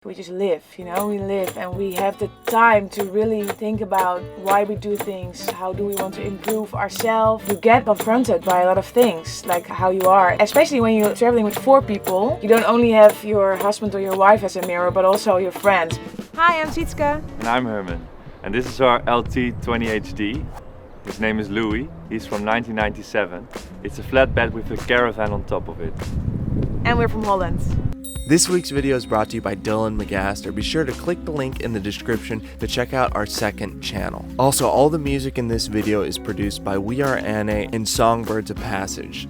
We just live, you know, we live and we have the time to really think about why we do things, how do we want to improve ourselves. You get confronted by a lot of things, like how you are. Especially when you're traveling with 4 people, you don't only have your husband or your wife as a mirror, but also your friends. Hi, I'm Sietske. And I'm Herman. And this is our LT 20HD. His name is Louis. He's from 1997. It's a flatbed with a caravan on top of it. And we're from Holland. This week's video is brought to you by Magaster. Be sure to click the link in the description to check out our second channel. Also, all the music in this video is produced by We Are Anae and Songbirds of Passage.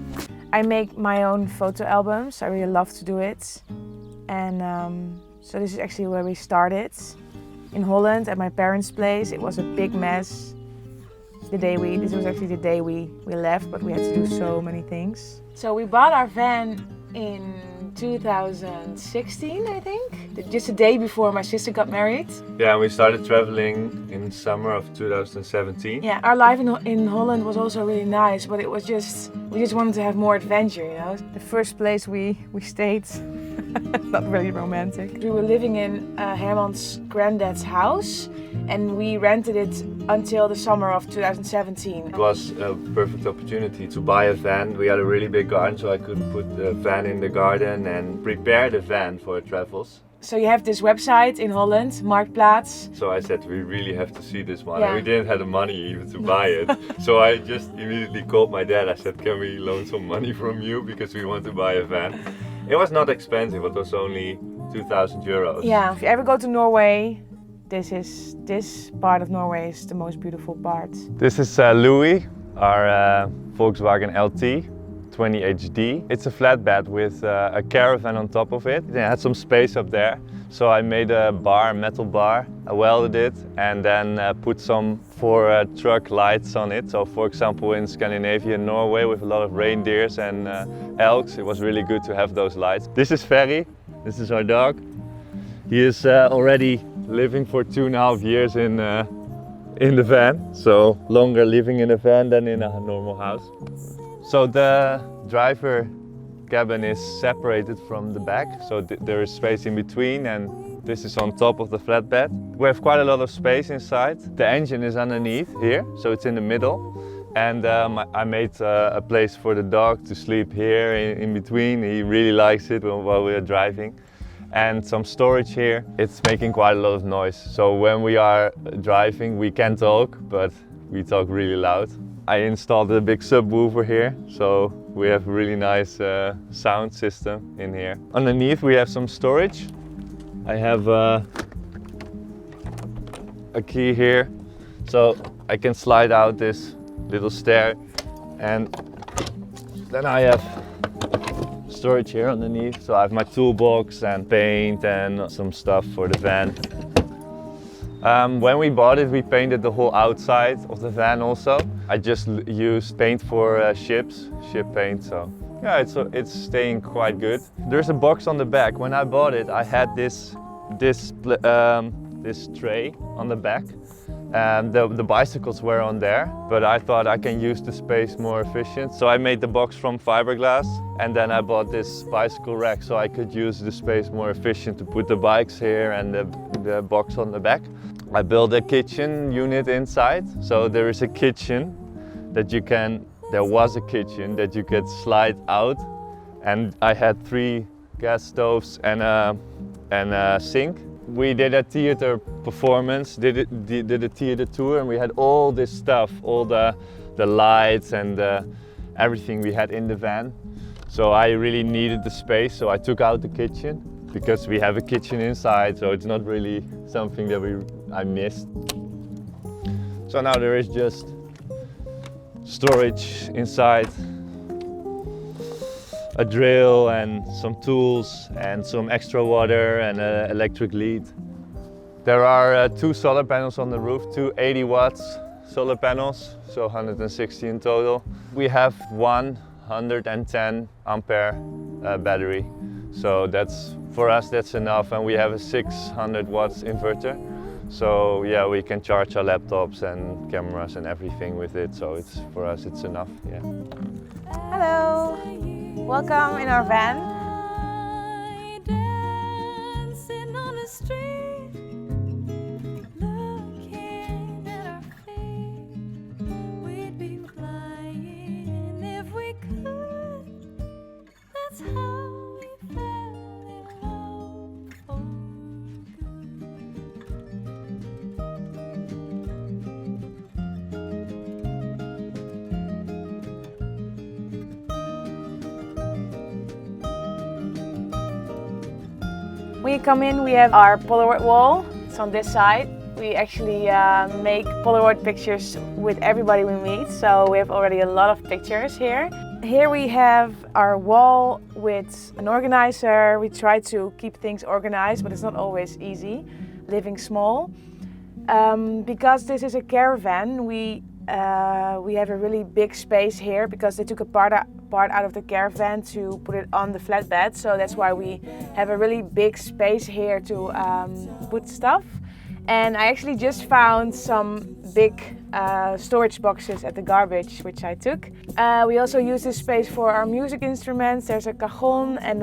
I make my own photo albums. I really love to do it. And so this is actually where we started. In Holland at my parents' place. It was a big mess. This was actually the day we left, but we had to do so many things. So we bought our van in 2016, I think. Just a day before my sister got married. Yeah, we started traveling in summer of 2017. Yeah, our life in Holland was also really nice, but it was just, we just wanted to have more adventure, you know. The first place we stayed, not really romantic. We were living in Herman's granddad's house and we rented it until the summer of 2017. It was a perfect opportunity to buy a van. We had a really big garden, so I could put the van in the garden and prepare the van for travels. So you have this website in Holland, Marktplaats. So I said, we really have to see this one. Yeah. And we didn't have the money even to buy it. So I just immediately called my dad. I said, can we loan some money from you because we want to buy a van? It was not expensive, it was only 2,000 euros. Yeah, if you ever go to Norway, this part of Norway is the most beautiful part. This is Louis, our Volkswagen LT 20HD. It's a flatbed with a caravan on top of it. It had some space up there, so I made a metal bar. I welded it and then put some 4 truck lights on it. So for example, in Scandinavia and Norway with a lot of reindeers and elks, it was really good to have those lights. This is Ferry, this is our dog. He is already living for 2.5 years in the van, so longer living in a van than in a normal house. So the driver cabin is separated from the back, so there is space in between, and this is on top of the flatbed. We have quite a lot of space inside. The engine is underneath here, so it's in the middle. And I made a place for the dog to sleep here in between. He really likes it while we are driving. And some storage here. It's making quite a lot of noise. So when we are driving, we can talk, but we talk really loud. I installed a big subwoofer here, so we have a really nice sound system in here. Underneath we have some storage. I have a key here, so I can slide out this little stair, and then I have storage here underneath. So I have my toolbox and paint and some stuff for the van. When we bought it, we painted the whole outside of the van also. I just used paint for ship paint, so yeah, it's staying quite good. There's a box on the back. When I bought it, I had this tray on the back. And the bicycles were on there, but I thought I can use the space more efficient. So I made the box from fiberglass, and then I bought this bicycle rack so I could use the space more efficient to put the bikes here and the box on the back. I built a kitchen unit inside, so there is a kitchen there was a kitchen that you could slide out, and I had 3 gas stoves and a sink. We did a theater performance, did a theater tour, and we had all this stuff, all the lights and everything we had in the van. So I really needed the space, so I took out the kitchen because we have a kitchen inside, so it's not really something that I missed. So now there is just storage inside, a drill and some tools and some extra water and an electric lead. There are 2 solar panels on the roof, 2 80 watts solar panels, so 160 in total. We have 110 ampere battery, so for us that's enough, and we have a 600 watts inverter. So yeah, we can charge our laptops and cameras and everything with it, so for us it's enough, yeah. Hello! Welcome in our van. When you come in, we have our Polaroid wall. It's on this side. We actually make Polaroid pictures with everybody we meet, so we have already a lot of pictures here. Here we have our wall with an organizer. We try to keep things organized, but it's not always easy, living small. Because this is a caravan, we have a really big space here because they took a part out of the caravan to put it on the flatbed, so that's why we have a really big space here to put stuff. And I actually just found some big storage boxes at the garbage, which I took. We also use this space for our music instruments. There's a cajon and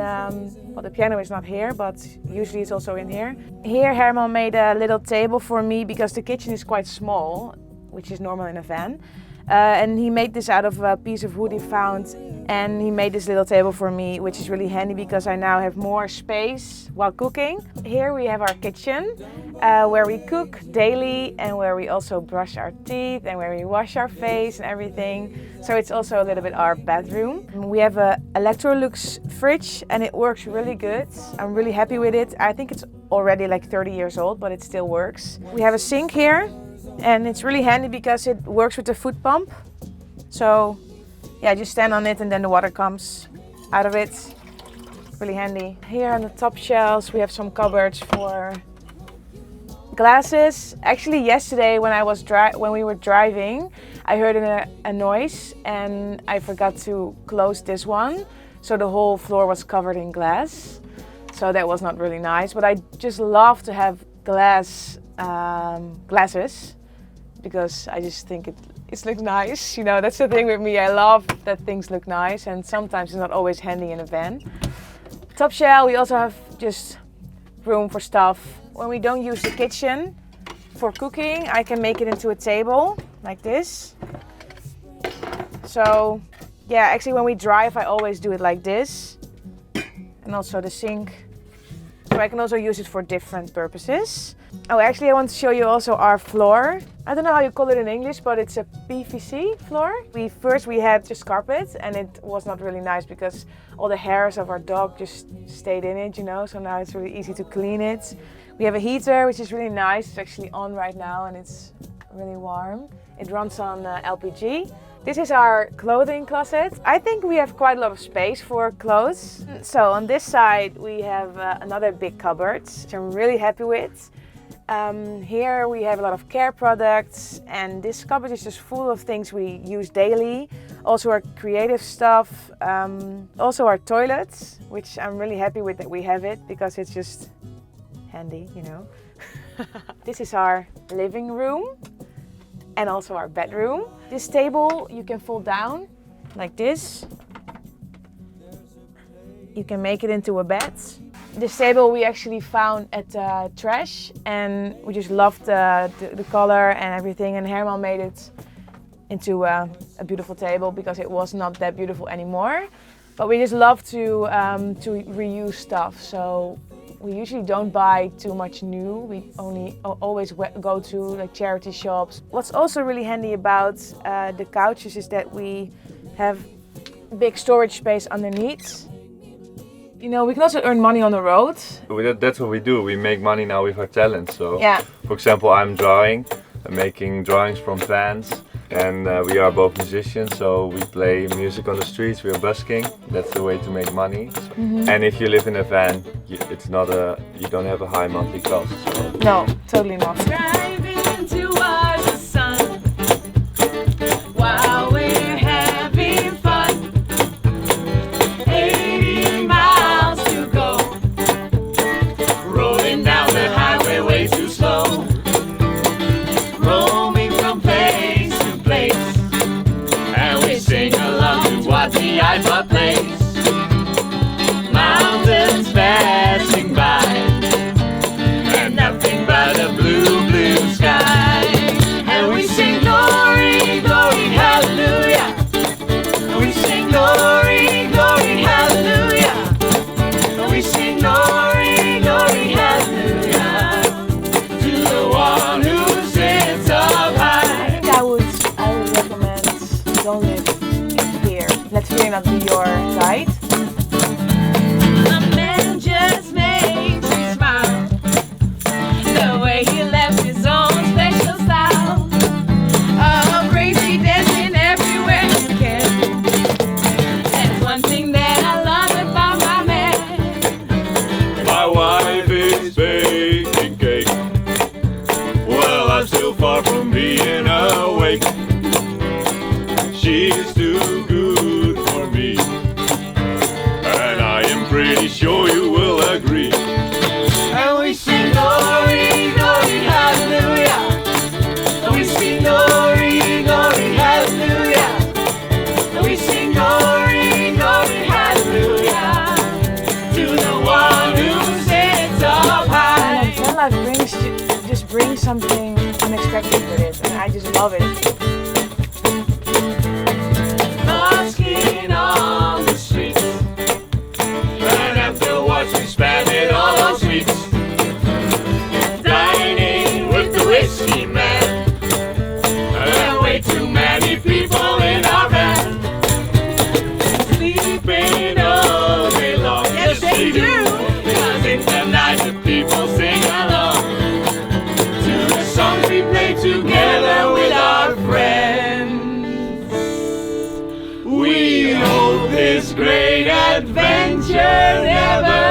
well, the piano is not here, but usually it's also in here. Here Herman made a little table for me because the kitchen is quite small, which is normal in a van. And he made this out of a piece of wood he found, and he made this little table for me, which is really handy because I now have more space while cooking. Here we have our kitchen, where we cook daily and where we also brush our teeth and where we wash our face and everything. So it's also a little bit our bedroom. We have a Electrolux fridge and it works really good. I'm really happy with it. I think it's already like 30 years old, but it still works. We have a sink here. And it's really handy because it works with the foot pump. So yeah, just stand on it and then the water comes out of it. Really handy. Here on the top shelves we have some cupboards for glasses. Actually yesterday when we were driving, I heard a noise and I forgot to close this one. So the whole floor was covered in glass. So that was not really nice, but I just love to have glasses. Because I just think it looks nice, you know, that's the thing with me. I love that things look nice and sometimes it's not always handy in a van. Top shelf, we also have just room for stuff. When we don't use the kitchen for cooking, I can make it into a table like this. So yeah, actually when we drive I always do it like this. And also the sink. So I can also use it for different purposes. Oh, actually I want to show you also our floor. I don't know how you call it in English, but it's a PVC floor. First we had just carpet and it was not really nice because all the hairs of our dog just stayed in it, you know, so now it's really easy to clean it. We have a heater, which is really nice. It's actually on right now and it's really warm. It runs on LPG. This is our clothing closet. I think we have quite a lot of space for clothes. So on this side we have another big cupboard, which I'm really happy with. Here we have a lot of care products and this cupboard is just full of things we use daily. Also our creative stuff, also our toilets, which I'm really happy with that we have it because it's just handy, you know. This is our living room and also our bedroom. This table you can fold down like this. You can make it into a bed. This table we actually found at trash and we just loved the color and everything, and Herman made it into a beautiful table because it was not that beautiful anymore. But we just love to reuse stuff, so we usually don't buy too much new. We only always go to like charity shops. What's also really handy about the couches is that we have big storage space underneath. You know, we can also earn money on the road. That's what we do. We make money now with our talent. So, yeah. For example, I'm making drawings from vans, and we are both musicians. So we play music on the streets. We are busking. That's the way to make money. And if you live in a van, you don't have a high monthly cost. So. No, totally not. Driving towards the sun while we're having fun. 80 miles to go, rolling down the highway way too slow, roaming from place to place, and we sing along to what the iPod plays. Mountains passing by, and nothing but a blue, blue sky. life just brings something unexpected with it, and I just love it. Busking on the streets, and afterwards we spend it all on sweets. Dining with the whiskey man, and way too many people in our van. Sleeping all day long, yes they do. Cause in the night the people sing along to the songs we play together with our friends. We hope this great adventure never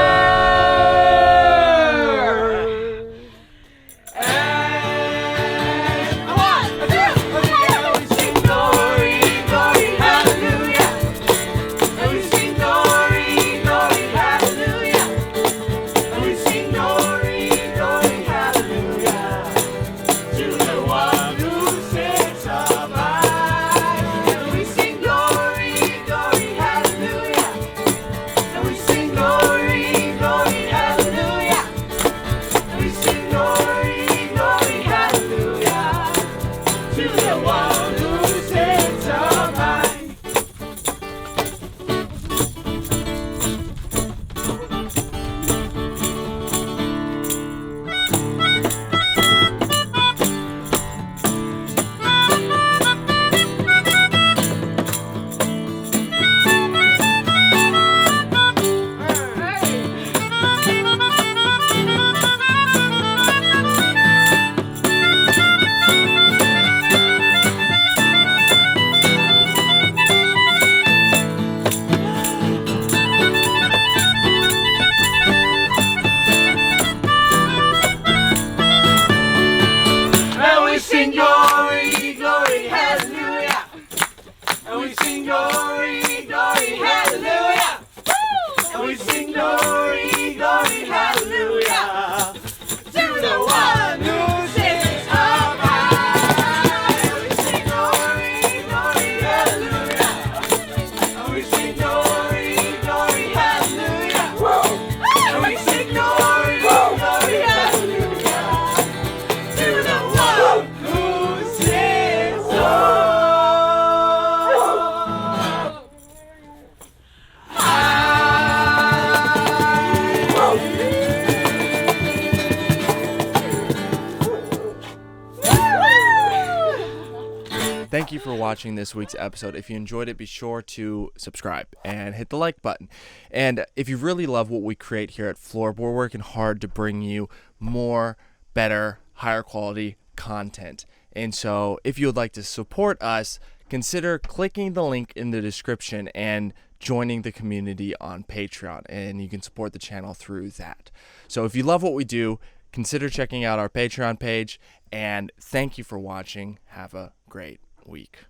Thank you for watching this week's episode. If you enjoyed it, be sure to subscribe and hit the like button. And if you really love what we create here at FLORB, we're working hard to bring you more, better, higher quality content. And so if you would like to support us, consider clicking the link in the description and joining the community on Patreon. And you can support the channel through that. So if you love what we do, consider checking out our Patreon page. And thank you for watching. Have a great week.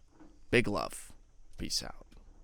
Big love. Peace out.